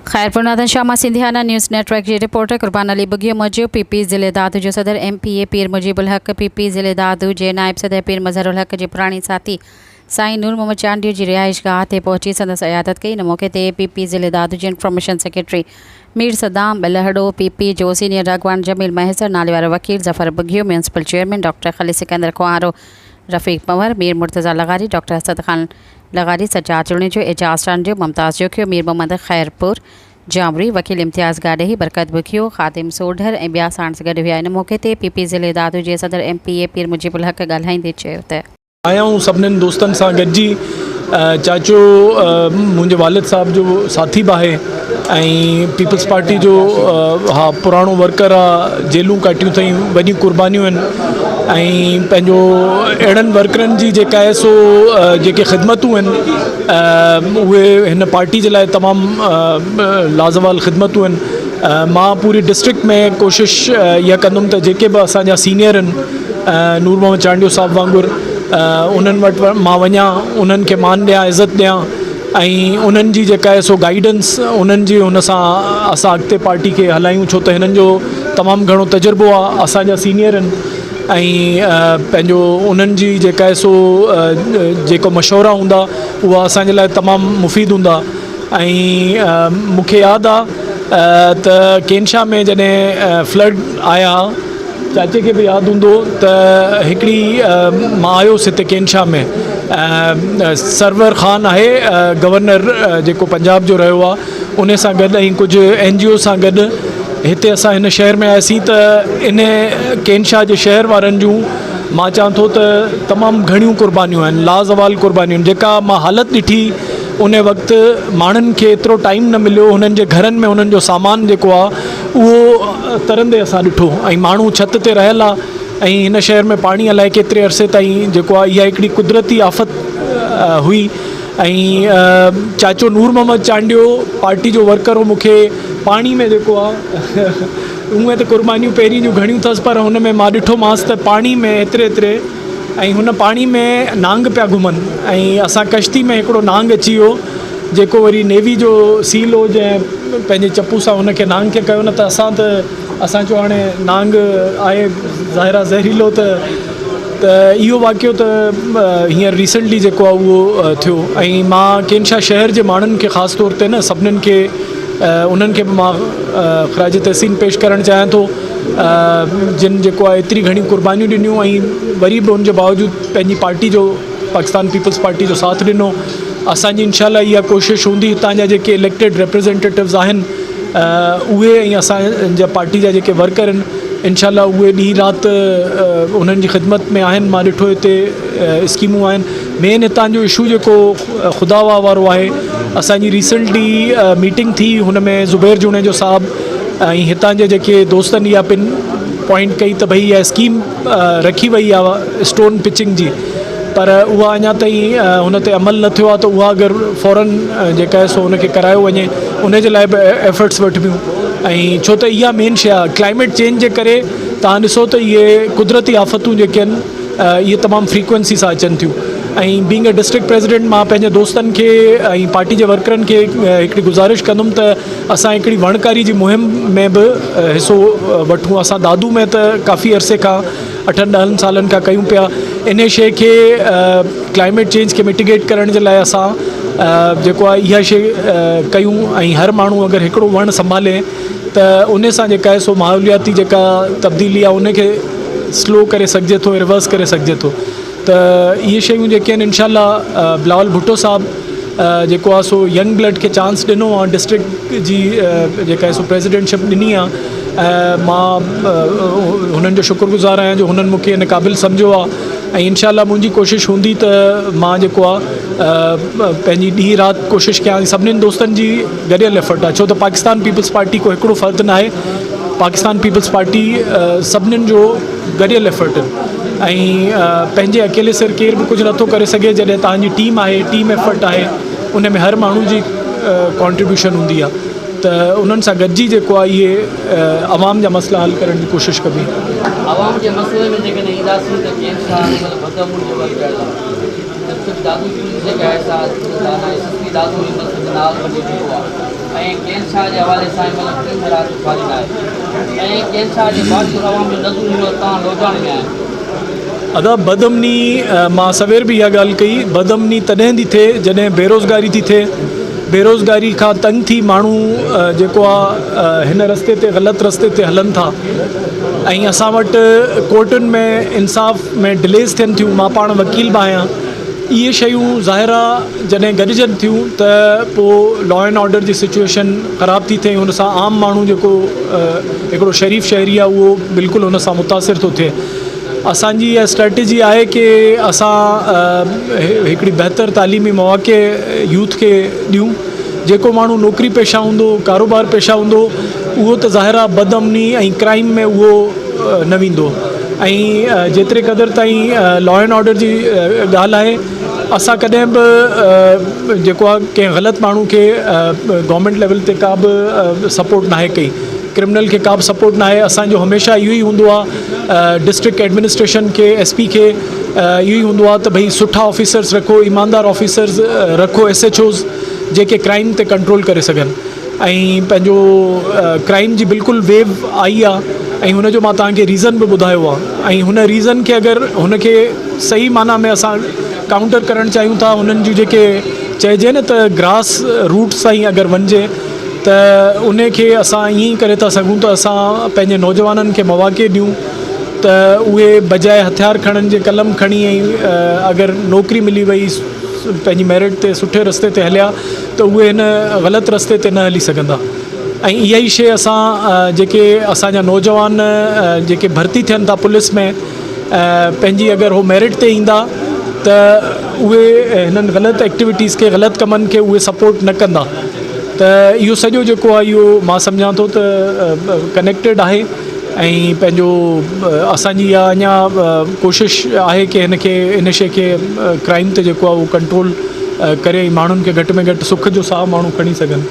खैरपुर नादन शामा सिंधियाना news network की reporter कुर्बान अली बुगियो मौजू पीपी ज़िले दादू जो सदर MPA पीर मुजीबुल हक पीपी ज़िले दादू जे नायब सदर पीर मज़हरुल हक जे पुराणी साथी साईं नूर मोहम्मद चांडियो की रिहाइश गाह ते पहुंची संदसि अयादत कई। इन मौके ते पीपी ज़िले दादू जे information secretary Mir Saddam Belharo, PP जो सीनियर अगवान जमील महसर, नाले वारा वकील Zafar Bugio, municipal chairman doctor Khali Sikandar Kunwaro, Rafiq Panwar, Mir Murtaza Lagari, doctor Asad Khan Lagari, Sajjad Junejo, Ejaz Chandio, Mumtaz Jokhio, Mir Mohammad Khairpur Jamri, वकील इम्तियाज़ गाडेही, बरकत बुखियो, ख़ातिम सोढर ऐं ॿिया साणस गॾु हुआ। इन मौके ते पीपी ज़िले दादू जे सदर MPA पीर मुजीबुल हक ॻाल्हाईंदे चयो त आया हूँ सभिनीनि दोस्तनि सां गॾिजी। चाचो मुंहिंजे वालिद साहब जो साथी बि आहे ऐं पीपल्स पार्टी जो हा पुराणो वर्कर आहे। जेलूं काटियूं अथई, वॾियूं कुर्बानियूं आहिनि ऐं पंहिंजो अहिड़नि वर्करनि जी जेका आहे सो जेके ख़िदमतूं आहिनि उहे हिन पार्टी जे लाइ तमामु लाज़वाल ख़िदमतूं आहिनि। मां पूरी डिस्ट्रिक्ट में कोशिशि इहा कंदुमि त जेके बि असांजा सीनियर आहिनि नूर मोहम्मद चांडियो साहब वांगुरु उन्हनि वटि मां वञा, उन्हनि खे मान ॾियां, इज़त ॾियां ऐं उन्हनि जी जेका आहे सो गाइडेंस उन्हनि जी हुन सां असां अॻिते पार्टी खे हलायूं। छो त हिननि जो तमामु घणो तजुर्बो आहे, असांजा सीनियर आहिनि ऐं पंहिंजो उन्हनि जी जेका आहे सो जेको मशवरा हूंदा उहा असांजे लाइ तमामु मुफ़ीद हूंदा। ऐं मूंखे यादि आहे त केनशा में जॾहिं फ्लड आया, चाचे खे बि यादि हूंदो त हिकिड़ी मां आयुसि हिते केनशा में, सरवर ख़ान आहे गवर्नर जेको पंजाब जो रहियो आहे, उन सां गॾु ऐं कुझु NGO सां गॾु हिते असां हिन शहर में आयासीं। त इन केनशा जे शहर वारनि जूं मां चवां थो त तमामु घणियूं कुर्बानियूं आहिनि, लाज़वाल कुर्बानियूं आहिनि। जेका मां हालत ॾिठी उन वक़्तु माण्हुनि खे एतिरो टाइम न मिलियो, हुननि जे घरनि में हुननि जो सामान जेको आहे उहो तरंदे असां ॾिठो ऐं माण्हू छित ते रहियल आहे ऐं हिन शहर में पाणी अलाए केतिरे अरसे ताईं जेको आहे इहा हिकिड़ी कुदरती आफ़त हुई। ऐं चाचो नूर मोहम्मद चांडियो पार्टी जो वर्कर हो, मूंखे पाणी में जेको आहे उहे त कुर्बानियूं पहिरीं जूं घणियूं अथसि, पर हुन में मां ॾिठोमांसि त पाणी में एतिरे ऐं हुन पाणी में नांग पिया घुमनि ऐं असां कश्ती में हिकिड़ो नांग अची वियो जेको वरी नेवी जो सील हो, जंहिं पंहिंजे चप्पू सां हुनखे नांग खे कयो न त असां चयो हाणे नांग आहे ज़ाहिरा ज़हरीलो त इहो वाक़ियो त हींअर रिसेंटली जेको आहे उहो थियो। ऐं मां केनशा शहर जे माण्हुनि खे ख़ासि तौर ते न सभिनीनि खे उन्हनि खे बि मां ख़राज तहसीन पेश करणु चाहियां थो जिन जेको आहे एतिरी घणी कुर्बानियूं ॾिनियूं ऐं वरी बि उनजे बावजूदि पंहिंजी पार्टी जो पाकिस्तान पीपल्स पार्टी जो साथ ॾिनो। असांजी इंशाल्लाह इहा कोशिशि हूंदी हितां जा जेके इलेक्टेड रिप्रेज़ेंटेटिव्स आहिनि उहे ऐं असांजा पार्टी जा जेके वर्कर आहिनि इंशाल्लाह उहे ॾींहुं राति उन्हनि जी ख़िदमत में आहिनि। मां ॾिठो हिते स्कीमूं आहिनि। मेन हितां जो इशू जेको ख़ुदावा वारो आहे, असांजी रिसेंटली मीटिंग थी, हुन में ज़ुबैर जुणेजो साहब ऐं हितां जे जेके दोस्तनि इहा पिन पॉइंट कई त भई इहा स्कीम रखी वई आहे स्टोन पिचिंग जी, पर उहा अञा ताईं हुन ते अमल न थियो आहे। त उहा अगरि फ़ौरन जेका आहे सो हुनखे करायो वञे, उन जे लाइ बि एफर्ट्स वठिबियूं। ऐं छो त इहा मेन शइ आहे, क्लाइमेट चेंज जे करे तव्हां ॾिसो त इहे कुदरती आफ़तूं जेके आहिनि इहे तमामु फ्रीक्वेंसी सां अचनि थियूं। ऐं बीइंग अ डिस्ट्रिक्ट प्रेसिडेंट मां पंहिंजे दोस्तनि खे ऐं पार्टी जे वर्करनि खे हिकिड़ी गुज़ारिश कंदुमि त असां हिकिड़ी वणकारी जी मुहिम में बि हिसो वठूं। असां दादू में त काफ़ी अरसे खां 8-10 सालनि खां कयूं पिया इन शइ खे, क्लाइमेट चेंज खे मिटिगेट करण जे लाइ असां जेको आहे इहा शइ कयूं। ऐं हर माण्हू अगरि हिकिड़ो वणु संभाले त उन सां जेका आहे सो माहौलियाती जेका तब्दीली आहे उनखे स्लो करे सघिजे थो, रिवर्स करे सघिजे थो। त इहे शयूं जेके आहिनि इंशाल्लाह बिलावल भुट्टो साहब जेको आहे सो यंग ब्लड खे चांस ॾिनो आहे, डिस्ट्रिक्ट जी जेका आहे सो प्रेसिडेंटशिप ॾिनी आहे। मां हुननि जो शुक्रगुज़ार आहियां जो हुननि मूंखे इन क़ाबिल सम्झो आहे। ऐं इंशाल्लाह मुंहिंजी कोशिशि हूंदी त मां जेको आहे पंहिंजी ॾींहुं राति कोशिशि कयां। सभिनीनि दोस्तनि जी गॾियल एफर्ट आहे, छो त पाकिस्तान पीपल्स पार्टी को हिकिड़ो फ़र्क़ु न आहे, पाकिस्तान पीपल्स पार्टी सभिनीनि जो गॾियल एफर्ट ऐं पंहिंजे अकेले सिर केर बि कुझु नथो करे सघे। जॾहिं तव्हांजी टीम आहे, टीम एफर्ट आहे, उन में हर माण्हू जी कॉन्ट्रीब्यूशन हूंदी आहे, त उन्हनि सां गॾिजी जेको आहे इहे आवाम जा मसइला हल करण जी कोशिशि कबी। आवाम जे मसइले में जेकॾहिं ईंदासीं त केनशा दादू जेका आहे दादू नाल वठी चुको आहे ऐं कंहिं छा जे हवाले सां मतिलबु टीम राति फारिग आहे ऐं कंहिं छा जे बाक़ी तमामु नज़र ईंदो तव्हां लोजाणे में आहियो। अदा बदअमनी मां सवेर बि इहा ॻाल्हि कई, बदअमनी तॾहिं थी थिए जॾहिं बेरोज़गारी थी थिए। बेरोज़गारी खां तंग थी माण्हू जेको आहे हिन रस्ते ते ग़लति रस्ते ते हलनि था ऐं असां वटि कोर्टुनि में इंसाफ़ में डिलेज़ थियनि थियूं। मां पाण वकील बि आहियां। इहे शयूं ज़ाहिर आहे जॾहिं गॾिजनि थियूं त पोइ लॉ एंड ऑर्डर जी सिचुएशन ख़राब थी थिए। हुन सां आम माण्हू जेको हिकिड़ो शरीफ़ शहरी आहे उहो बिल्कुलु हुन सां मुतासिर थो थिए। असांजी इहा स्ट्रेटजी आहे कि असां हिकिड़ी बहितर तालीमी मौक़े यूथ खे ॾियूं। जेको माण्हू नौकिरी पेशा हूंदो, कारोबार पेशा हूंदो, उहो त ज़ाहिर आहे बदअमनी ऐं क्राइम में उहो न वेंदो। ऐं जेतिरे क़दुरु ताईं लॉ एंड ऑर्डर जी ॻाल्हि आहे, असां कॾहिं बि जेको आहे कंहिं ग़लति माण्हू खे गवर्नमेंट लेवल ते का बि सपोर्ट नाहे कई, क्रिमिनल खे का बि सपोर्ट नाहे। असांजो हमेशह इहो ई हूंदो आहे डिस्ट्रिक्ट एडमिनिस्ट्रेशन खे, SP खे इहो ई हूंदो आहे त भई सुठा ऑफिसर्स रखो, ईमानदार ऑफिसर्स रखो, SHOs जेके क्राइम ते कंट्रोल करे सघनि। ऐं पंहिंजो क्राइम जी बिल्कुलु वेव आई आहे ऐं हुनजो मां तव्हांखे रीज़न बि ॿुधायो आहे। ऐं हुन रीज़न खे अगरि हुनखे सही माना में असां काउंटर करणु चाहियूं था, हुननि जूं जेके चइजे न त ग्रास रूट्स ताईं अगरि वञिजे त उन खे असां ईअं ई करे था सघूं त असां पंहिंजे नौजवाननि खे मौक़े ॾियूं त उहे बजाए हथियार खणनि जे कलम खणी ऐं अगरि नौकिरी मिली वई, पंहिंजी मेरिट ते सुठे रस्ते ते हलिया त उहे हिन ग़लति रस्ते ते न हली सघंदा। ऐं इहा ई शइ असां जेके असांजा नौजवान जेके भर्ती थियनि था पुलिस में, पंहिंजी अगरि उहो मेरिट ते ईंदा त उहे हिननि ग़लति एक्टिविटीज़ खे, ग़लति कमनि खे उहे सपोर्ट न कंदा। त इहो सॼो जेको आहे इहो मां सम्झां थो त कनेक्टेड आहे। ऐं पंहिंजो असांजी इहा अञा कोशिशि आहे कि इन शइ खे क्राइम ते जेको आहे उहो कंट्रोल करे माण्हुनि खे घटि में घटि सुख जो साहु माण्हू खणी सघनि।